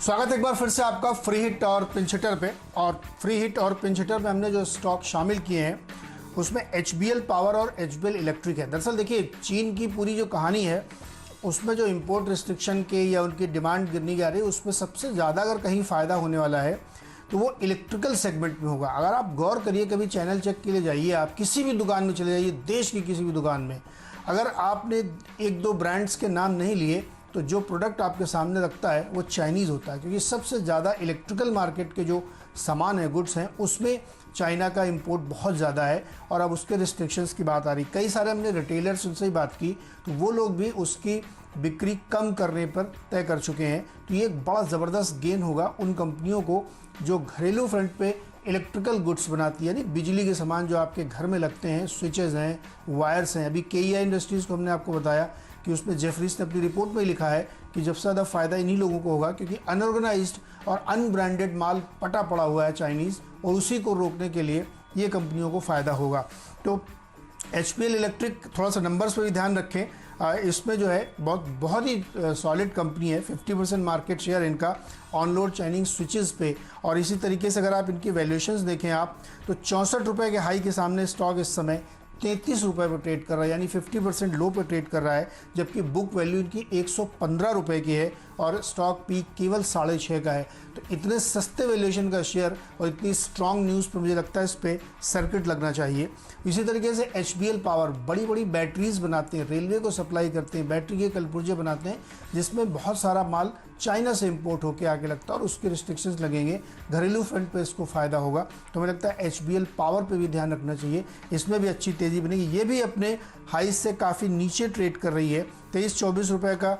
स्वागत एक बार फिर से आपका फ्री हिट और पिंच हिटर पे। और फ्री हिट और पिंच हिटर पे हमने जो स्टॉक शामिल किए हैं उसमें HBL पावर और HBL इलेक्ट्रिक है। दरअसल देखिए, चीन की पूरी जो कहानी है उसमें जो इंपोर्ट रिस्ट्रिक्शन के या उनकी डिमांड गिरनी जा रही है, उसमें सबसे ज़्यादा अगर कहीं फ़ायदा होने वाला है तो वो इलेक्ट्रिकल सेगमेंट में होगा। अगर आप गौर करिए, कभी चैनल चेक के लिए जाइए, आप किसी भी दुकान में चले जाइए, देश की किसी भी दुकान में, अगर आपने एक दो ब्रांड्स के नाम नहीं लिए तो जो प्रोडक्ट आपके सामने रखता है वो चाइनीज़ होता है, क्योंकि सबसे ज़्यादा इलेक्ट्रिकल मार्केट के जो सामान है, गुड्स हैं, उसमें चाइना का इंपोर्ट बहुत ज़्यादा है। और अब उसके रिस्ट्रिक्शंस की बात आ रही, कई सारे हमने रिटेलर्स उनसे ही बात की तो वो लोग भी उसकी बिक्री कम करने पर तय कर चुके हैं। तो ये एक बड़ा ज़बरदस्त गेन होगा उन कंपनियों को जो घरेलू फ्रंट पे इलेक्ट्रिकल गुड्स बनाती है, यानी बिजली के सामान जो आपके घर में लगते हैं, स्विचेज़ हैं, वायर्स हैं। अभी KEI इंडस्ट्रीज़ को हमने आपको बताया कि उसमें जेफरीज ने अपनी रिपोर्ट में लिखा है कि जब से ज़्यादा फ़ायदा इन्हीं लोगों को होगा, क्योंकि अनऑर्गेनाइज्ड और अनब्रांडेड माल पटा पड़ा हुआ है चाइनीज़, और उसी को रोकने के लिए ये कंपनियों को फ़ायदा होगा। तो HBL इलेक्ट्रिक, थोड़ा सा नंबर्स पर भी ध्यान रखें, इसमें जो है बहुत ही सॉलिड कंपनी है। 50% मार्केट शेयर इनका ऑनलोड चाइनिंग स्विचेस पे। और इसी तरीके से अगर आप इनकी वैल्यूएशंस देखें आप, तो 64 रुपये के हाई के सामने स्टॉक इस समय 33 रुपये पर ट्रेड कर रहा है, यानी 50% लो पर ट्रेड कर रहा है। जबकि बुक वैल्यू इनकी 115 रुपये की है और स्टॉक पीक केवल 6.5 का है। तो इतने सस्ते वैल्यूएशन का शेयर और इतनी स्ट्रॉन्ग न्यूज़ पर मुझे लगता है इस पर सर्किट लगना चाहिए। इसी तरीके से HBL पावर बड़ी बड़ी बैटरीज़ बनाते हैं, रेलवे को सप्लाई करते हैं, बैटरी के कलपुर्जे बनाते हैं, जिसमें बहुत सारा माल चाइना से इंपोर्ट होकर आके लगता है और उसके रिस्ट्रिक्शंस लगेंगे। घरेलू फ्रंट पे इसको फ़ायदा होगा। तो मुझे लगता है HBL पावर पे भी ध्यान रखना चाहिए, इसमें भी अच्छी तेज़ी बनेगी। ये भी अपने हाई से काफ़ी नीचे ट्रेड कर रही है, 23-24 रुपये का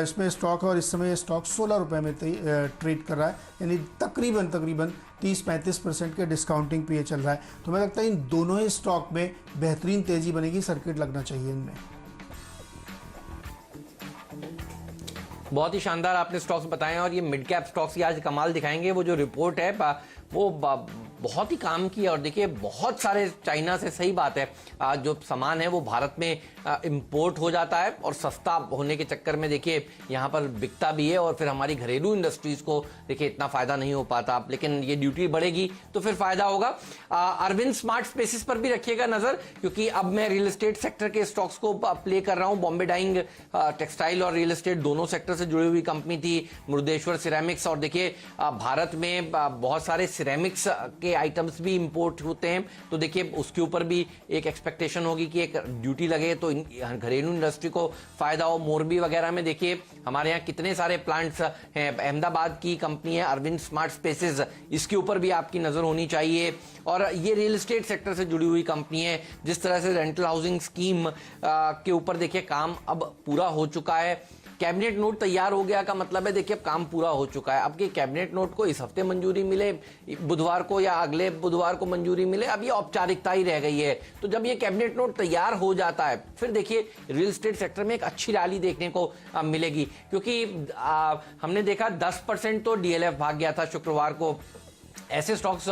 इसमें स्टॉक है और इस समय ये स्टॉक 16 रुपये में ट्रेड कर रहा है, यानी तकरीबन 30-35% के डिस्काउंटिंग पे ये चल रहा है। तो मुझे लगता है इन दोनों ही स्टॉक में बेहतरीन तेज़ी बनेगी, सर्किट लगना चाहिए इनमें। बहुत ही शानदार आपने स्टॉक्स बताए हैं और ये मिड कैप स्टॉक्स की आज कमाल दिखाएंगे। वो जो रिपोर्ट है वो बहुत ही काम की है। और देखिए, बहुत सारे चाइना से, सही बात है, जो सामान है वो भारत में इंपोर्ट हो जाता है और सस्ता होने के चक्कर में देखिए यहाँ पर बिकता भी है और फिर हमारी घरेलू इंडस्ट्रीज को देखिए इतना फायदा नहीं हो पाता। लेकिन ये ड्यूटी बढ़ेगी तो फिर फायदा होगा। अरविंद स्मार्ट स्पेसेस पर भी रखिएगा नजर, क्योंकि अब मैं रियल एस्टेट सेक्टर के स्टॉक्स को प्ले कर रहा हूँ। बॉम्बे डाइंग टेक्सटाइल और रियल एस्टेट दोनों सेक्टर से जुड़ी हुई कंपनी थी, मुरुदेश्वर सिरेमिक्स। और देखिए, भारत में बहुत सारे सिरेमिक्स के आइटम्स भी इंपोर्ट होते हैं, तो देखिए उसके ऊपर भी एक एक्सपेक्टेशन होगी कि एक ड्यूटी लगे तो घरेलू इंडस्ट्री को फायदा हो। मोरबी वगैरह में देखिए हमारे यहाँ कितने सारे प्लांट्स हैं। अहमदाबाद की कंपनी है अरविंद स्मार्ट स्पेसेस, इसके ऊपर भी आपकी नजर होनी चाहिए। और ये रियल एस्टेट सेक्टर से जुड़ी हुई कंपनी है। जिस तरह से रेंटल हाउसिंग स्कीम के ऊपर देखिए काम अब पूरा हो चुका है, कैबिनेट नोट तैयार हो गया का मतलब है देखिए अब काम पूरा हो चुका है। अब कि कैबिनेट नोट को इस हफ्ते मंजूरी मिले, बुधवार को या अगले बुधवार को मंजूरी मिले, अब ये औपचारिकता ही रह गई है। तो जब ये कैबिनेट नोट तैयार हो जाता है फिर देखिए रियल एस्टेट सेक्टर में एक अच्छी रैली देखने को मिलेगी। क्योंकि हमने देखा 10% तो DLF भाग गया था शुक्रवार को। ऐसे स्टॉक्स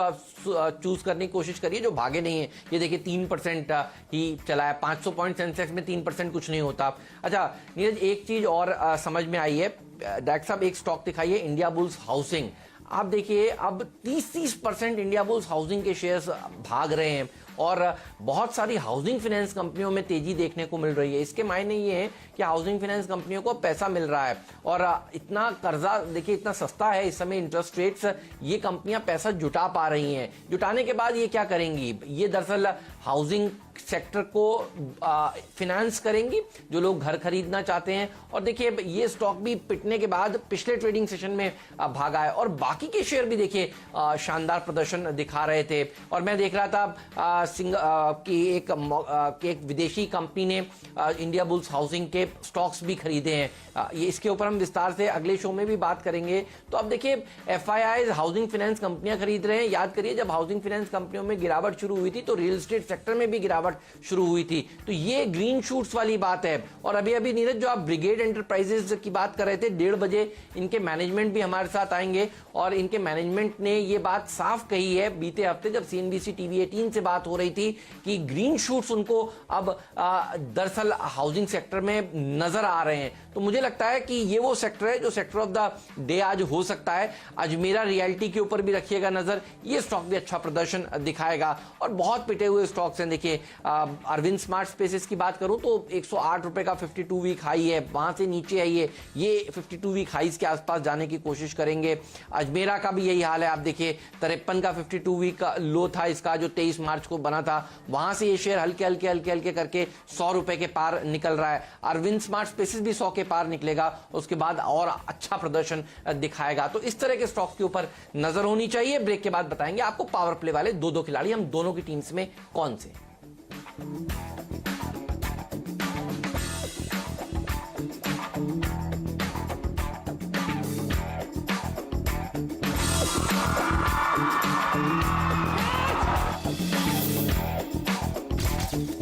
चूज करने की कोशिश करिए जो भागे नहीं है। ये देखिए 3% ही चला है, 500 पॉइंट सेंसेक्स में 3% कुछ नहीं होता। अच्छा नीरज, एक चीज और समझ में आई है, डॉक्टर साहब एक स्टॉक दिखाइए, इंडिया बुल्स हाउसिंग। आप देखिए अब 30% इंडिया बुल्स हाउसिंग के शेयर्स भाग रहे हैं और बहुत सारी हाउसिंग फाइनेंस कंपनियों में तेजी देखने को मिल रही है। इसके मायने ये हैं कि हाउसिंग फाइनेंस कंपनियों को पैसा मिल रहा है और इतना कर्जा देखिए इतना सस्ता है इस समय, इंटरेस्ट रेट्स, ये कंपनियां पैसा जुटा पा रही हैं। जुटाने के बाद ये क्या करेंगी, ये दरअसल हाउसिंग सेक्टर को फिनेंस करेंगी, जो लोग घर खरीदना चाहते हैं। और देखिए ये स्टॉक भी पिटने के बाद पिछले ट्रेडिंग सेशन में भागा है और बाकी के शेयर भी देखिए शानदार प्रदर्शन दिखा रहे थे। और मैं देख रहा था कि एक विदेशी कंपनी ने इंडिया बुल्स हाउसिंग के स्टॉक्स भी खरीदे हैं। ये इसके ऊपर हम विस्तार से अगले शो में भी बात करेंगे। तो अब देखिए FIIs हाउसिंग फाइनेंस कंपनियां खरीद रहे हैं। याद करिए जब हाउसिंग फाइनेंस कंपनियों में गिरावट शुरू हुई थी तो रियल एस्टेट सेक्टर में भी गिरावट शुरू हुई थी। तो ये ग्रीन शूट्स वाली बात है। और अभी अभी नीरज जो आप ब्रिगेड एंटरप्राइजेज की बात कर रहे थे, 1:30 बजे इनके मैनेजमेंट भी हमारे साथ आएंगे और इनके मैनेजमेंट ने ये बात साफ कही है बीते हफ्ते जब CNBC TV 18 से बात हो रही थी कि ग्रीन शूट्स उनको अब दरअसल हाउसिंग सेक्टर में नजर आ रहे हैं। तो मुझे लगता है कि ये वो सेक्टर है जो सेक्टर ऑफ द डे आज हो सकता है। अजमेरा रियल्टी के ऊपर भी रखिएगा नजर, ये स्टॉक भी अच्छा प्रदर्शन दिखाएगा। और बहुत पिटे हुए स्टॉक्स हैं। देखिए अरविंद स्मार्ट स्पेसेस की बात करूं तो 108 रुपए का 52 वीक हाई है, वहां से नीचे है ये 52 वीक हाईज के आसपास जाने की कोशिश करेंगे। अजमेरा का भी यही हाल है। आप देखिए 53 का 52 वीक का लो था इसका, जो 23 मार्च को बना था, वहां से ये शेयर हल्के हल्के हल्के हल्के करके 100 रुपए के पार निकल रहा है। अरविंद स्मार्ट स्पेसेस भी 100 के पार निकलेगा, उसके बाद और अच्छा प्रदर्शन दिखाएगा। तो इस तरह के स्टॉक्स के ऊपर नजर होनी चाहिए। ब्रेक के बाद बताएंगे आपको पावर प्ले वाले दो खिलाड़ी हम दोनों की टीम्स में कौन से।